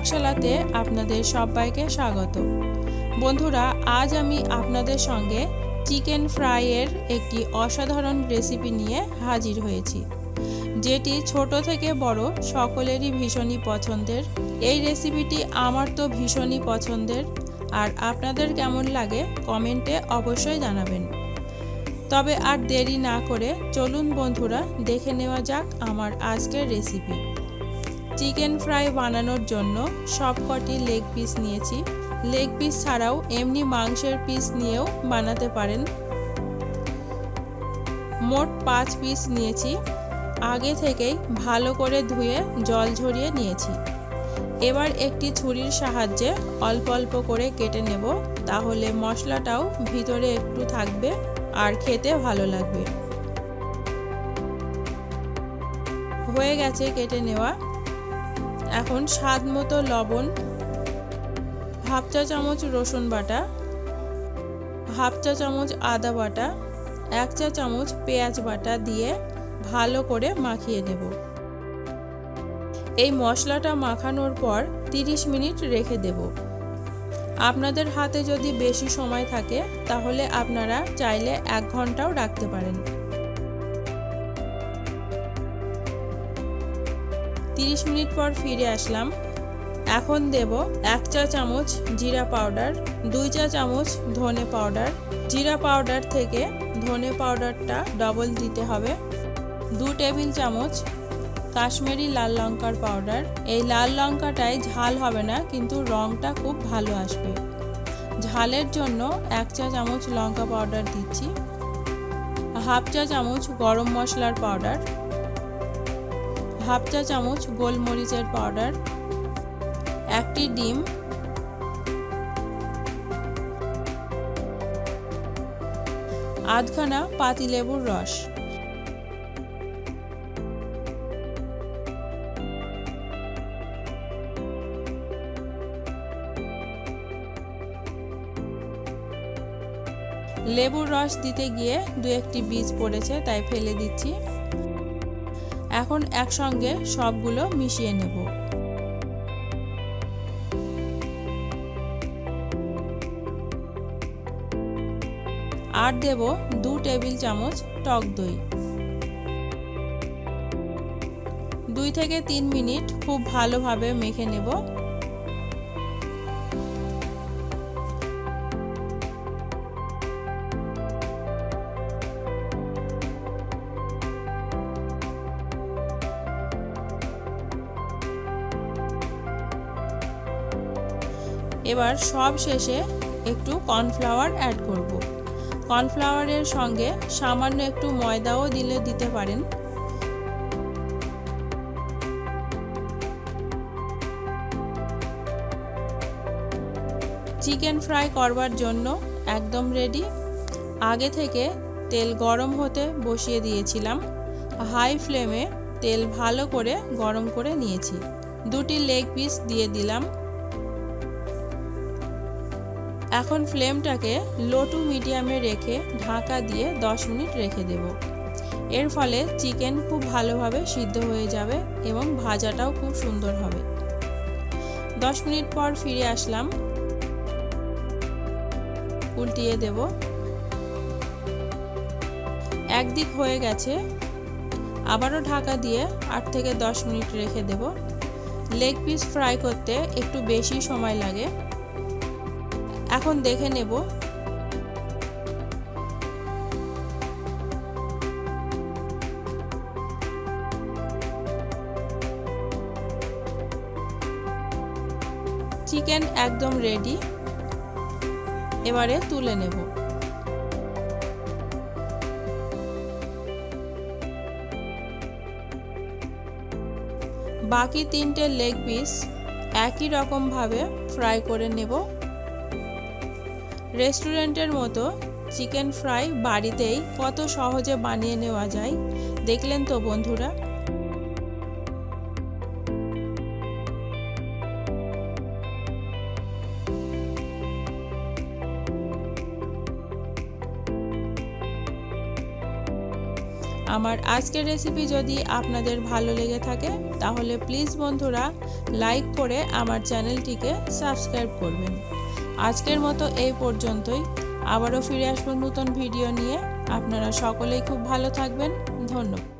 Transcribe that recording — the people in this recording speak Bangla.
পাকশালাতে আপনাদের সবাইকে স্বাগত। বন্ধুরা, আজ আমি আপনাদের সঙ্গে চিকেন ফ্রাইয়ের একটি অসাধারণ রেসিপি নিয়ে হাজির হয়েছি, যেটি ছোট থেকে বড় সকলেরই ভীষণই পছন্দের। এই রেসিপিটি আমার তো ভীষণই পছন্দের, আর আপনাদের কেমন লাগে কমেন্টে অবশ্যই জানাবেন। তবে আর দেরি না করে চলুন বন্ধুরা, দেখে নেওয়া যাক আমার আজকের রেসিপি। চিকেন ফ্রাই বানানোর জন্য সবকটি লেগ পিস নিয়েছি। লেগ পিস ছাড়াও এমনি মাংসের পিস নিয়েও বানাতে পারেন। মোট 5 পিস নিয়েছি। আগে থেকেই ভালো করে ধুয়ে জল ঝরিয়ে নিয়েছি। এবার একটি ছুরির সাহায্যে অল্প অল্প করে কেটে নেব, তাহলে মশলাটাও ভিতরে একটু থাকবে আর খেতে ভালো লাগবে। হয়ে গেছে কেটে নেওয়া। এখন স্বাদ মতো লবণ, হাফ চা চামচ রসুন বাটা, হাফ চা চামচ আদা বাটা, 1 চা চামচ পেঁয়াজ বাটা দিয়ে ভালো করে মাখিয়ে নেব। এই মশলাটা মাখানোর পর 30 মিনিট রেখে দেব। আপনাদের হাতে যদি বেশি সময় থাকে তাহলে আপনারা চাইলে 1 ঘন্টাও রাখতে পারেন। 30 মিনিট পর ফিরে আসলাম। এখন দেব 1 চা চামচ জিরা পাউডার, 2 চা চামচ ধনে পাউডার। জিরা পাউডার থেকে ধনে পাউডারটা ডবল দিতে হবে। 2 টেবিল চামচ কাশ্মীরি লাল লঙ্কার পাউডার। এই লাল লঙ্কাটায় ঝাল হবে না, কিন্তু রঙটা খুব ভালো আসবে। ঝালের জন্য 1 চা চামচ লঙ্কা পাউডার দিচ্ছি। হাফ চা চামচ গরম মশলার পাউডার, হাফ চা চামচ গোলমরিচের পাউডার, 1টি ডিম, আধখানা পাতিলেবুর রস। লেবুর রস দিতে গিয়ে 2-1টি বীজ পড়েছে, তাই ফেলে দিচ্ছি। এখন একসঙ্গে সবগুলো মিশিয়ে নেব। আর দেব 2 টেবিল চামচ টক দই। 2 থেকে 3 মিনিট খুব ভালোভাবে মেখে নেব। এবার সব শেষে একটু কর্নফ্লাওয়ার অ্যাড করব। কর্নফ্লাওয়ারের সঙ্গে সামান্য একটু ময়দাও দিতে পারেন। চিকেন ফ্রাই করবার জন্য একদম রেডি। আগে থেকে তেল গরম হতে বসিয়ে দিয়েছিলাম। হাই ফ্লেমে তেল ভালো করে গরম করে নিয়েছি। 2টি লেগ পিস দিয়ে দিলাম। এখন ফ্লেমটাকে লো টু মিডিয়ামে রেখে ঢাকা দিয়ে 10 মিনিট রেখে দেব। এর ফলে চিকেন খুব ভালোভাবে সিদ্ধ হয়ে যাবে এবং ভাজাটাও খুব সুন্দর হবে। 10 মিনিট পর ফিরে আসলাম। উল্টিয়ে দেব। একদিক হয়ে গেছে, আবারও ঢাকা দিয়ে 8 থেকে 10 মিনিট রেখে দেব। লেগ পিস ফ্রাই করতে একটু বেশি সময় লাগে। এখন দেখে নেব। চিকেন একদম রেডি। এবারে তুলে নেব। বাকি 3টে লেগ পিস একই রকমভাবে ফ্রাই করে নেব। রেস্টুরেন্টের মতো চিকেন ফ্রাই বাড়িতেই কত সহজে বানিয়ে নেওয়া যায়, দেখলেন তো বন্ধুরা। আমার আজকের রেসিপি যদি আপনাদের ভালো লেগে থাকে তাহলে প্লিজ বন্ধুরা লাইক করে আমার চ্যানেলটিকে সাবস্ক্রাইব করবেন। আজকের মতো এই পর্যন্তই, আবারও ফিরে আসবো নতুন ভিডিও নিয়ে। আপনারা সকলেই খুব ভালো থাকবেন। ধন্যবাদ।